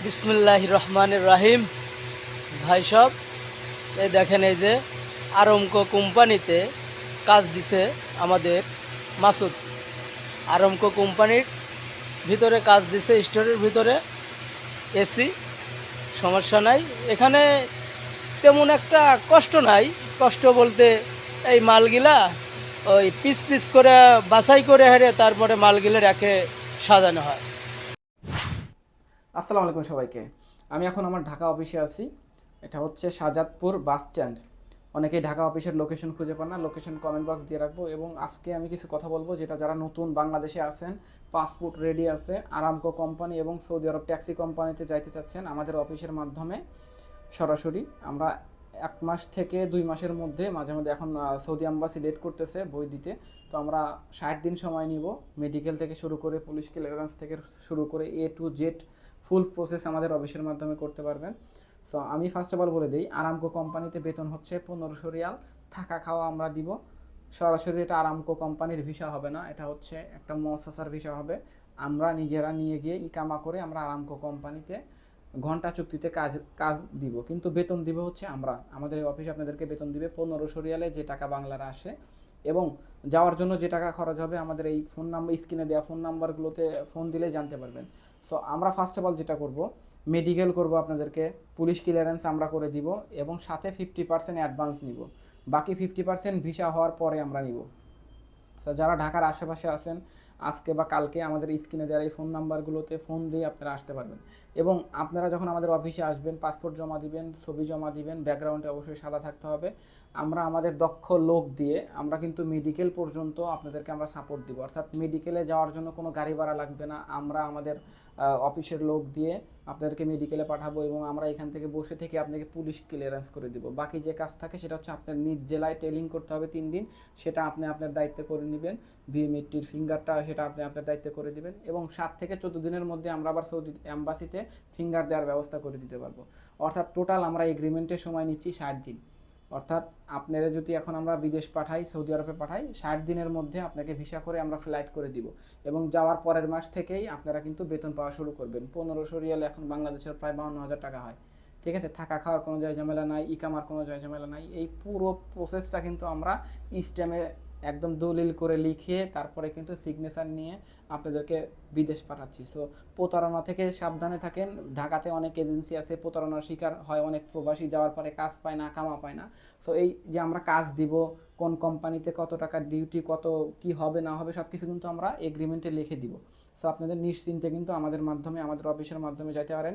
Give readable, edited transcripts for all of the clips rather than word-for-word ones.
বিসমিল্লাহির রহমানির রাহিম। ভাই সব, এই দেখেন, এই যে আরমকো কোম্পানিতে কাজ দিছে আমাদের মাসুদ। আরমকো কোম্পানির ভিতরে কাজ দিছে, স্টোরের ভিতরে এসি, সমস্যা নাই এখানে, তেমন একটা কষ্ট নাই। কষ্ট বলতে এই মালগুলা ওই পিস পিস করে বাছাই করে হেরে তারপরে মালগুলো রেখে সাজানো হয়। আসসালামু আলাইকুম সবাইকে। আমি এখন আমার ঢাকা অফিসে আছি। এটা হচ্ছে শাহজাদপুর বাস স্ট্যান্ড। অনেকেই ঢাকা অফিসের লোকেশন খুঁজে পান না, লোকেশন কমেন্ট বক্স দিয়ে রাখবো। এবং আজকে আমি কিছু কথা বলবো যেটা যারা নতুন বাংলাদেশে আছেন, পাসপোর্ট রেডি আছে, আরামকো কোম্পানি এবং সৌদি আরব ট্যাক্সি কোম্পানিতে যাইতে চাচ্ছেন আমাদের অফিসের মাধ্যমে সরাসরি। আমরা 1 মাস থেকে 2 মাসের মধ্যে মাঝে মধ্যে এখন সৌদি আম্বাসি লেট করতেছে বই দিতে, তো আমরা 60 দিন সময় নিব। মেডিকেল থেকে শুরু করে পুলিশ ক্লিয়ারেন্স থেকে শুরু করে A to Z full process আমাদের অফিসের মাধ্যমে করতে পারবেন। সো আমি ফার্স্ট অফ অল বলে দিই, আরামকো কোম্পানিতে বেতন হচ্ছে 1500 রিয়াল, থাকা খাওয়া আমরা দিব। সরাসরি এটা আরামকো কোম্পানির ভিসা হবে না, এটা হচ্ছে একটা মুআসাসার ভিসা হবে। আমরা নিজেরা নিয়ে গিয়ে ইকামা করে আমরা আরামকো কোম্পানিতে ঘন্টা চুক্তিতে কাজ কাজ দিব, কিন্তু বেতন দিব হচ্ছে আমরা, আমাদের অফিস আপনাদেরকে বেতন দিবে 1500 রিয়ালে, যে টাকা বাংলার আসে। এবং যাওয়ার জন্য যে টাকা খরচ হবে আমাদের এই ফোন নাম্বার, স্ক্রিনে দেওয়া ফোন নাম্বারগুলোতে ফোন দিলে জানতে পারবেন। সো আমরা ফার্স্ট অফ অল যেটা করব, মেডিকেল করব আপনাদেরকে, পুলিশ ক্লিয়ারেন্স আমরা করে দিব এবং সাথে 50% অ্যাডভান্স নিব, বাকি 50% ভিসা হওয়ার পরে আমরা নিব। সো যারা ঢাকার আশেপাশে আছেন, আজকে বা কালকে আমাদের স্ক্রিনে দেওয়া এই ফোন নাম্বারগুলোতে ফোন দিয়ে আপনারা আসতে পারবেন। এবং আপনারা যখন আমাদের অফিসে আসবেন, পাসপোর্ট জমা দিবেন, ছবি জমা দিবেন, ব্যাকগ্রাউন্ডে অবশ্যই সাদা থাকতে হবে। আমরা আমাদের দক্ষ লোক দিয়ে আমরা কিন্তু মেডিকেল পর্যন্ত আপনাদেরকে আমরা সাপোর্ট দিব, অর্থাৎ মেডিকেলে যাওয়ার জন্য কোনো গাড়ি ভাড়া লাগবে না। আমরা আমাদের অফিসের লোক দিয়ে আপনাদেরকে মেডিকেলে পাঠাবো এবং আমরা এখান থেকে বসে থেকে আপনাকে পুলিশ ক্লিয়ারেন্স করে দিব। বাকি যে কাজ থাকে সেটা হচ্ছে আপনার নিজ জেলায় টেলিং করতে হবে 3 দিন, সেটা আপনি আপনার দায়িত্বে করে নেবেন। বিএমএটির ফিঙ্গারটা সেটা আপনি আপনার দায়িত্বে করে দিবেন এবং 7 থেকে 14 দিনের মধ্যে আমরা আবার সৌদি এম্বাসিতে ফিঙ্গার দেওয়ার ব্যবস্থা করে দিতে পারবো। অর্থাৎ টোটাল আমরা এগ্রিমেন্টের সময় নিচ্ছি 60 দিন। অর্থাৎ আপনারা যদি এখন আমরা বিদেশ পাঠাই, সৌদি আরবে পাঠাই, 60 দিনের মধ্যে আপনাকে ভিসা করে আমরা ফ্লাইট করে দিব এবং যাওয়ার পরের মাস থেকেই আপনারা কিন্তু বেতন পাওয়া শুরু করবেন। 1500 রিয়াল এখন বাংলাদেশের প্রায় 52,000 টাকা হয়। ঠিক আছে, থাকা খাওয়ার কোনো ঝামেলা নাই, ইকামার কোনো ঝামেলা নাই। এই পুরো প্রসেসটা কিন্তু আমরা স্ট্যাম্পে একদম দলিল করে লিখে তারপরে কিন্তু সিগনেচার নিয়ে আপনাদেরকে বিদেশ পাঠাচ্ছি। সো প্রতারণা থেকে সাবধানে থাকেন। ঢাকাতে অনেক এজেন্সি আছে, প্রতারণার শিকার হয় অনেক প্রবাসী, যাওয়ার পরে কাজ পায় না, কামা পায় না। সো এই যে আমরা কাজ দিব, কোন কোম্পানিতে কত টাকা ডিউটি, কত কি হবে না হবে, সব কিছু কিন্তু আমরা এগ্রিমেন্টে লিখে দিব। সো আপনাদের নিশ্চিন্তে কিন্তু আমাদের মাধ্যমে, আমাদের অফিসের মাধ্যমে যেতে পারেন।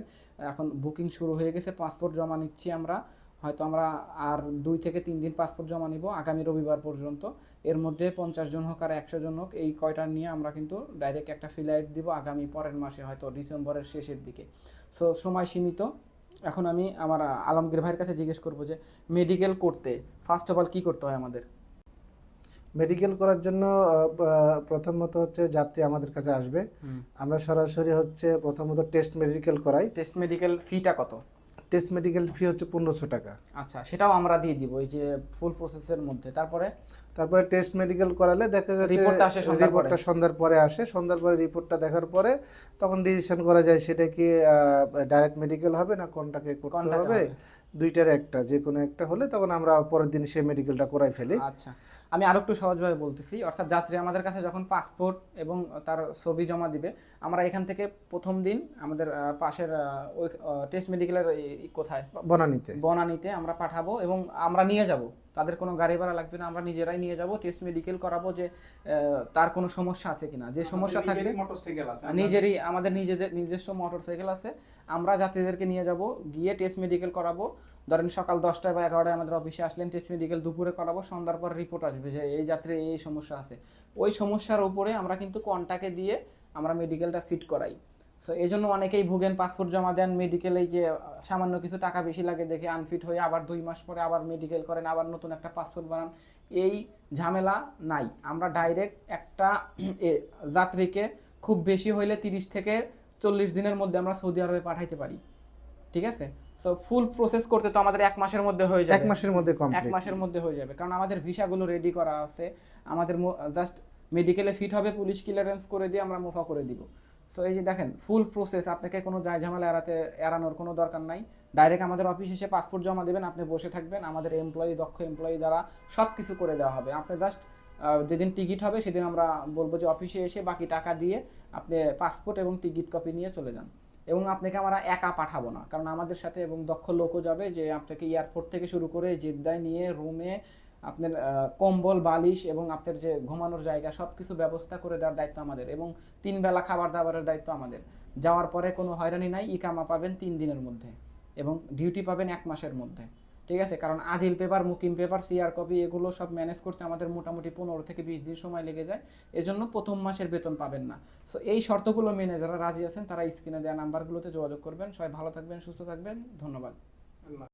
এখন বুকিং শুরু হয়ে গেছে, পাসপোর্ট জমা নিচ্ছি আমরা। হয়তো আমরা আর 2 থেকে 3 দিন পাসপোর্ট জমা নিব, আগামী রবিবার পর্যন্ত। এর মধ্যে 50 জন হোক আর 100 জন হোক, এই কয়টা নিয়ে আমরা কিন্তু ডাইরেক্ট একটা ফ্লাইট দিব আগামী পরের মাসে, হয়তো ডিসেম্বরের শেষের দিকে। সো সময় সীমিত। এখন আমি আমার আলমগীর ভাইয়ের কাছে জিজ্ঞেস করবো যে মেডিকেল করতে ফার্স্ট অফ অল কী করতে হয় আমাদের। মেডিকেল করার জন্য প্রথমত হচ্ছে যাত্রী আমাদের কাছে আসবে, আমরা সরাসরি হচ্ছে প্রথমত টেস্ট মেডিকেল করাই। টেস্ট মেডিকেল ফিটা কত? টেস্ট মেডিকেল ফি হচ্ছে 1500 টাকা। আচ্ছা, সেটাও আমরা দিয়ে দিব এই যে ফুল প্রসেসের মধ্যে। তারপরে টেস্ট মেডিকেল করালে দেখা যাচ্ছে রিপোর্টটা সন্ধ্যার পরে আসে, সন্ধ্যার পরে রিপোর্টটা দেখার পরে তখন ডিসিশন করা যায় সেটা কি ডাইরেক্ট মেডিকেল হবে না কোনটাকে করতে হবে। দুইটার একটা, যে কোনো একটা হলে তখন আমরা পরের দিন সেই মেডিকেলটা করাই ফেলি। আচ্ছা, আমি আরো একটু সহজভাবে বলতেছি। অর্থাৎ যাত্রী আমাদের কাছে যখন পাসপোর্ট এবং তার ছবি জমা দিবে, আমরা এখান থেকে প্রথম দিন আমাদের পাশের ওই টেস্ট মেডিকেলের কোথায়, বনানীতে আমরা পাঠাবো এবং আমরা নিয়ে যাব। তাদের কোনো গাড়ি ভাড়া লাগবে না, আমরা নিজেরাই নিয়ে যাব, টেস্ট মেডিকেল করাবো যে তার কোনো সমস্যা আছে কিনা। যে সমস্যা থাকবে, আমাদের নিজস্ব মোটরসাইকেল আছে, আমরা যাত্রীদেরকে নিয়ে যাব, গিয়ে টেস্ট মেডিকেল করাবো। ধরেন সকাল 10টায় বা 11টায় আমাদের অফিসে আসলেন, টেস্ট মেডিকেল দুপুরে করাবো, সন্ধ্যার পর রিপোর্ট আসবে যে এই যাত্রীর এই সমস্যা আছে। ওই সমস্যার উপরে আমরা কিন্তু কন্টাকে দিয়ে আমরা মেডিকেলটা ফিট করাই। সো এই জন্য অনেকেই ভুগেন, পাসপোর্ট জমা দেন, মেডিকেলে যে সামান্য কিছু টাকা বেশি লাগে দেখে আনফিট হয়ে আবার 2 মাস পরে আবার মেডিকেল করেন, আবার নতুন একটা পাসপোর্ট বানান। এই ঝামেলা নাই। আমরা ডাইরেক্ট একটা যাত্রীকে খুব বেশি হইলে 30 থেকে 40 দিনের মধ্যে আমরা সৌদি আরবে পাঠাইতে পারি। ঠিক আছে, সো ফুল প্রসেস করতে তো আমাদের 1 মাসের মধ্যে হয়ে যাবে। 1 মাসের মধ্যে হয়ে যাবে, কারণ আমাদের ভিসাগুলো রেডি করা আছে। আমাদের জাস্ট মেডিকেলে ফিট হবে, পুলিশ ক্লিয়ারেন্স করে দিয়ে আমরা মুফা করে দিব। সো এই যে দেখেন ফুল প্রসেস, আপনাকে কোনো ঝামেলা এড়ানোর কোনো দরকার নাই। ডাইরেক্ট আমাদের অফিস এসে পাসপোর্ট জমা দেবেন, আপনি বসে থাকবেন, আমাদের দক্ষ এমপ্লয়ি দ্বারা সব কিছু করে দেওয়া হবে। আপনি জাস্ট যেদিন টিকিট হবে সেদিন আমরা বলবো যে অফিসে এসে বাকি টাকা দিয়ে আপনি পাসপোর্ট এবং টিকিট কপি নিয়ে চলে যান। এবং আপনাকে আমরা একা পাঠাবো না, কারণ আমাদের সাথে এবং দক্ষ লোকও যাবে, যে আপনাকে এয়ারপোর্ট থেকে শুরু করে জেদ্দায় নিয়ে রুমে আপনার কম্বল বালিশ এবং আপনার যে ঘুমানোর জায়গা সব কিছু ব্যবস্থা করে দেওয়ার দায়িত্ব আমাদের, এবং 3 বেলা খাবার দাবারের দায়িত্ব আমাদের। যাওয়ার পরে কোনো হয়রানি নাই, ইকামা পাবেন 3 দিনের মধ্যে এবং ডিউটি পাবেন 1 মাসের মধ্যে, ঠিক আছে? কারণ আজিল paper, Mukim paper, CR copy এগুলো সব ম্যানেজ করতে আমাদের মোটামুটি 15 থেকে 20 দিন সময় লেগে যায়, এজন্য প্রথম মাসের বেতন পাবেন না। সো এই শর্তগুলো মেনে যারা রাজি আছেন তারা স্ক্রিনে দেওয়া নাম্বারগুলোতে যোগাযোগ করবেন। সবাই ভালো থাকবেন, সুস্থ থাকবেন, ধন্যবাদ।